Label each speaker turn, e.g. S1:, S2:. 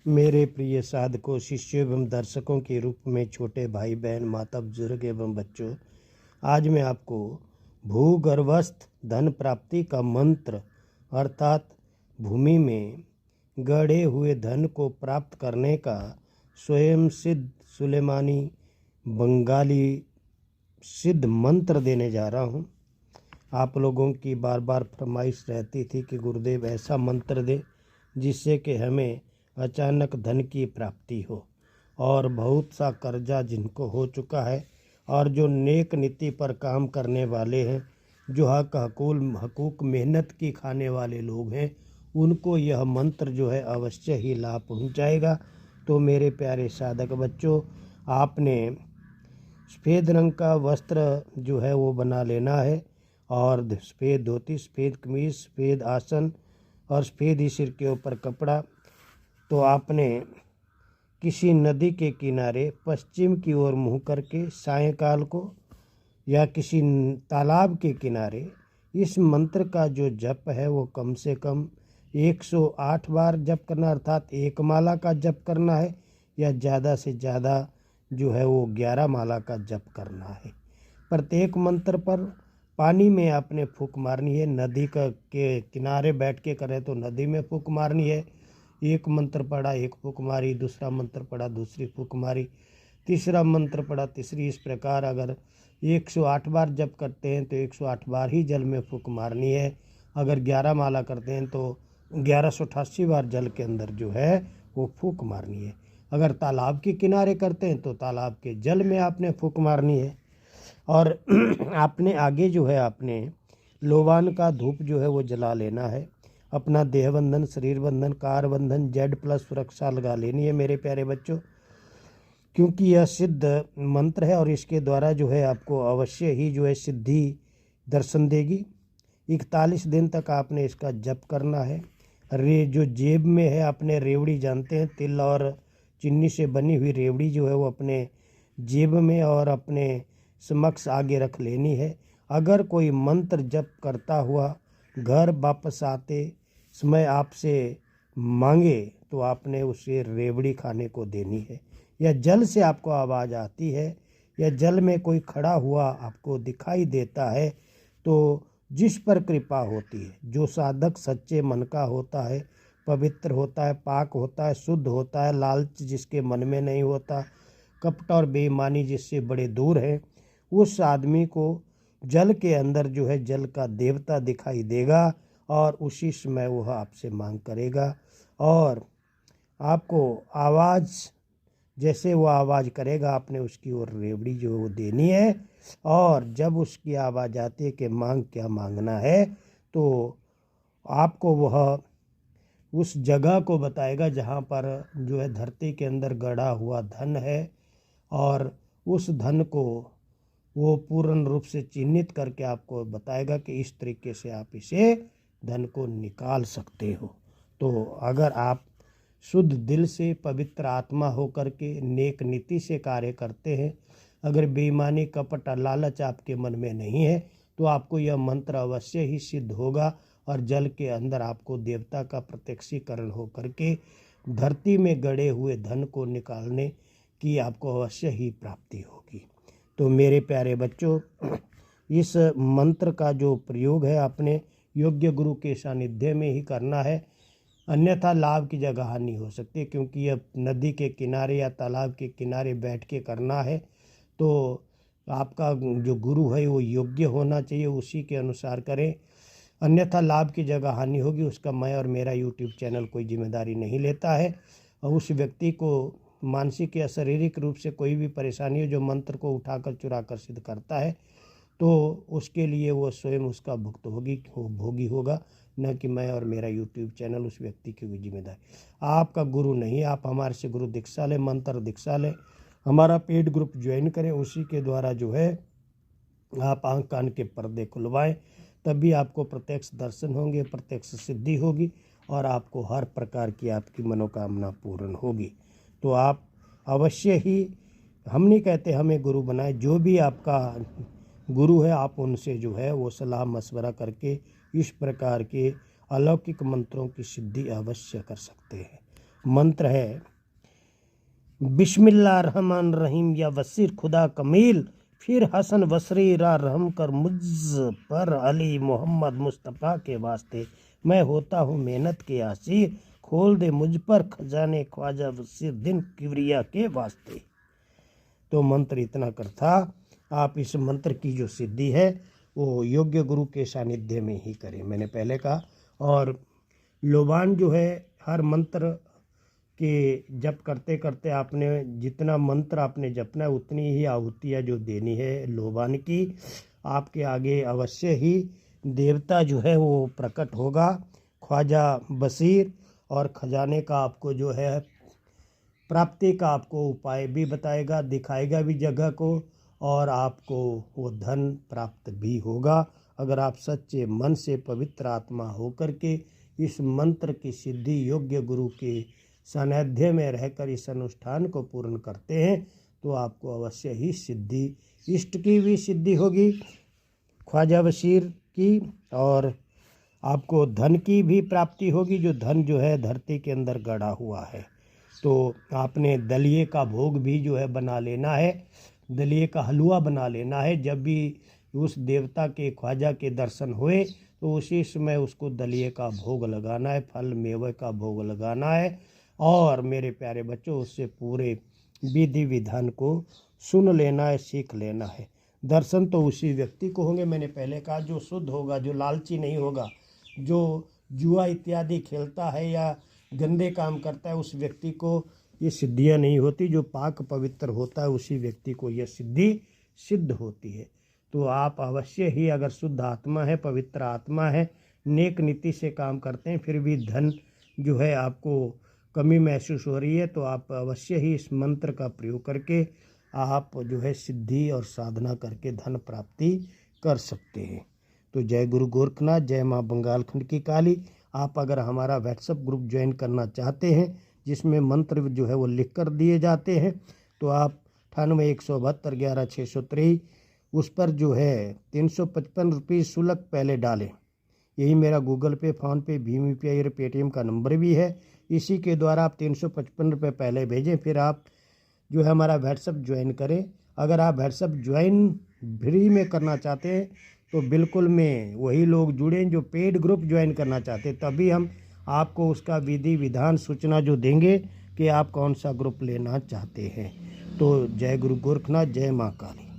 S1: मेरे प्रिय साधकों, शिष्यों एवं दर्शकों के रूप में छोटे भाई बहन, माता बुजुर्ग एवं बच्चों, आज मैं आपको भूगर्भस्थ धन प्राप्ति का मंत्र अर्थात भूमि में गड़े हुए धन को प्राप्त करने का स्वयं सिद्ध सुलेमानी बंगाली सिद्ध मंत्र देने जा रहा हूँ। आप लोगों की बार बार फरमाइश रहती थी कि गुरुदेव ऐसा मंत्र दे जिससे कि हमें अचानक धन की प्राप्ति हो, और बहुत सा कर्जा जिनको हो चुका है और जो नेक नीति पर काम करने वाले हैं, जो हकूक मेहनत की खाने वाले लोग हैं, उनको यह मंत्र जो है अवश्य ही लाभ पहुंचाएगा। तो मेरे प्यारे साधक बच्चों, आपने सफ़ेद रंग का वस्त्र जो है वो बना लेना है, और सफ़ेद धोती, सफ़ेद कमीज, सफ़ेद आसन और सफ़ेद ही सिर के ऊपर कपड़ा। तो आपने किसी नदी के किनारे पश्चिम की ओर मुँह करके सायंकाल को या किसी तालाब के किनारे इस मंत्र का जो जप है वो कम से कम 108 बार जप करना, अर्थात एक माला का जप करना है, या ज़्यादा से ज़्यादा जो है वो 11 माला का जप करना है। प्रत्येक मंत्र पर पानी में आपने फूंक मारनी है। नदी के किनारे बैठ के करें तो नदी में फूंक मारनी है। एक मंत्र पढ़ा, एक फूंक मारी, दूसरा मंत्र पढ़ा, दूसरी फूंक मारी, तीसरा मंत्र पढ़ा, तीसरी। इस प्रकार अगर 108 बार जप करते हैं तो 108 बार ही जल में फूंक मारनी है। अगर 11 माला करते हैं तो 1188 बार जल के अंदर जो है वो फूंक मारनी है। अगर तालाब के किनारे करते हैं तो तालाब के जल में आपने फूंक मारनी है। और आपने आगे जो है आपने लोबान का धूप जो है वो जला लेना है। अपना देह बंधन, शरीर बंधन, कार बंधन, Z+ सुरक्षा लगा लेनी है मेरे प्यारे बच्चों, क्योंकि यह सिद्ध मंत्र है और इसके द्वारा जो है आपको अवश्य ही जो है सिद्धि दर्शन देगी। 41 दिन तक आपने इसका जप करना है। जो जेब में है, अपने रेवड़ी जानते हैं, तिल और चीनी से बनी हुई रेवड़ी जो है वो अपने जेब में और अपने समक्ष आगे रख लेनी है। अगर कोई मंत्र जप करता हुआ घर वापस आते समय आपसे मांगे तो आपने उसे रेवड़ी खाने को देनी है। या जल से आपको आवाज़ आती है या जल में कोई खड़ा हुआ आपको दिखाई देता है, तो जिस पर कृपा होती है, जो साधक सच्चे मन का होता है, पवित्र होता है, पाक होता है, शुद्ध होता है, लालच जिसके मन में नहीं होता, कपट और बेईमानी जिससे बड़े दूर है, उस आदमी को जल के अंदर जो है जल का देवता दिखाई देगा और उसी समय वह आपसे मांग करेगा। और आपको आवाज़, जैसे वो आवाज़ करेगा आपने उसकी ओर रेवड़ी जो वो देनी है। और जब उसकी आवाज़ आती है कि मांग क्या मांगना है, तो आपको वह उस जगह को बताएगा जहाँ पर जो है धरती के अंदर गड़ा हुआ धन है, और उस धन को वो पूर्ण रूप से चिन्हित करके आपको बताएगा कि इस तरीके से आप इसे धन को निकाल सकते हो। तो अगर आप शुद्ध दिल से, पवित्र आत्मा होकर के नेक नीति से कार्य करते हैं, अगर बेईमानी, कपट और लालच आपके मन में नहीं है, तो आपको यह मंत्र अवश्य ही सिद्ध होगा और जल के अंदर आपको देवता का प्रत्यक्षीकरण हो करके धरती में गड़े हुए धन को निकालने की आपको अवश्य ही प्राप्ति होगी। तो मेरे प्यारे बच्चों, इस मंत्र का जो प्रयोग है अपने योग्य गुरु के सानिध्य में ही करना है, अन्यथा लाभ की जगह हानि हो सकती है। क्योंकि यह नदी के किनारे या तालाब के किनारे बैठ के करना है, तो आपका जो गुरु है वो योग्य होना चाहिए, उसी के अनुसार करें, अन्यथा लाभ की जगह हानि होगी। उसका मैं और मेरा YouTube चैनल कोई जिम्मेदारी नहीं लेता है। और उस व्यक्ति को मानसिक या शारीरिक रूप से कोई भी परेशानी हो जो मंत्र को उठाकर चुरा कर सिद्ध करता है, तो उसके लिए वो स्वयं उसका भोगी होगा, न कि मैं और मेरा YouTube चैनल उस व्यक्ति की कोई जिम्मेदारी। आपका गुरु नहीं, आप हमारे से गुरु दीक्षा लें, मंत्र दीक्षा लें, हमारा पेड ग्रुप ज्वाइन करें, उसी के द्वारा जो है आप आँख कान के पर्दे खुलवाएं, तभी आपको प्रत्यक्ष दर्शन होंगे, प्रत्यक्ष सिद्धि होगी और आपको हर प्रकार की आपकी मनोकामना पूर्ण होगी। तो आप अवश्य ही, हम नहीं कहते हमें गुरु बनाए, जो भी आपका गुरु है आप उनसे जो है वो सलाह मशवरा करके इस प्रकार के अलौकिक मंत्रों की सिद्धि अवश्य कर सकते हैं। मंत्र है बिस्मिल्लाह रहमान रहीम या वसीर खुदा कमील फिर हसन बसरी रा रहम कर मुझ पर अली मोहम्मद मुस्तफ़ा के वास्ते मैं होता हूँ मेहनत के आसिर खोल दे मुझ पर खजाने ख्वाजा वसीर दिन किबरिया के वास्ते। तो मंत्र इतना कर था। आप इस मंत्र की जो सिद्धि है वो योग्य गुरु के सानिध्य में ही करें, मैंने पहले कहा। और लोबान जो है हर मंत्र के जप करते करते आपने जितना मंत्र आपने जपना है उतनी ही आहुतियाँ जो देनी है लोबान की, आपके आगे अवश्य ही देवता जो है वो प्रकट होगा, ख्वाजा बसीर, और खजाने का आपको जो है प्राप्ति का आपको उपाय भी बताएगा, दिखाएगा भी जगह को, और आपको वो धन प्राप्त भी होगा अगर आप सच्चे मन से पवित्र आत्मा होकर के इस मंत्र की सिद्धि योग्य गुरु के सानिध्य में रहकर इस अनुष्ठान को पूर्ण करते हैं तो आपको अवश्य ही सिद्धि, इष्ट की भी सिद्धि होगी, ख्वाजा बशीर की, और आपको धन की भी प्राप्ति होगी, जो धन जो है धरती के अंदर गड़ा हुआ है। तो आपने दलिए का भोग भी जो है बना लेना है, दलिए का हलवा बना लेना है। जब भी उस देवता के ख्वाजा के दर्शन हुए तो उसी समय उसको दलिए का भोग लगाना है, फल मेवे का भोग लगाना है, और मेरे प्यारे बच्चों उससे पूरे विधि विधान को सुन लेना है, सीख लेना है। दर्शन तो उसी व्यक्ति को होंगे, मैंने पहले कहा, जो शुद्ध होगा, जो लालची नहीं होगा, जो जुआ इत्यादि खेलता है या गंदे काम करता है उस व्यक्ति को ये सिद्धियां नहीं होती। जो पाक पवित्र होता है उसी व्यक्ति को यह सिद्धि सिद्ध होती है। तो आप अवश्य ही अगर शुद्ध आत्मा है, पवित्र आत्मा है, नेक नीति से काम करते हैं, फिर भी धन जो है आपको कमी महसूस हो रही है, तो आप अवश्य ही इस मंत्र का प्रयोग करके आप जो है सिद्धि और साधना करके धन प्राप्ति कर सकते हैं। तो जय गुरु गोरखनाथ, जय माँ बंगाल खंड की काली। आप अगर हमारा व्हाट्सएप ग्रुप ज्वाइन करना चाहते हैं जिसमें मंत्र जो है वो लिख कर दिए जाते हैं, तो आप 9817211623 उस पर जो है 355 रुपये शुल्क पहले डालें। यही मेरा गूगल पे, फ़ोन पे, भीम UPI और पेटीएम का नंबर भी है। इसी के द्वारा आप 355 रुपये पहले भेजें, फिर आप जो है हमारा व्हाट्सएप ज्वाइन करें। अगर आप व्हाट्सएप ज्वाइन फ्री में करना चाहते हैं तो बिल्कुल में वही लोग जुड़ें जो पेड ग्रुप ज्वाइन करना चाहते हैं, तभी हम आपको उसका विधि विधान सूचना जो देंगे कि आप कौन सा ग्रुप लेना चाहते हैं। तो जय गुरु गोरखनाथ, जय माँ काली।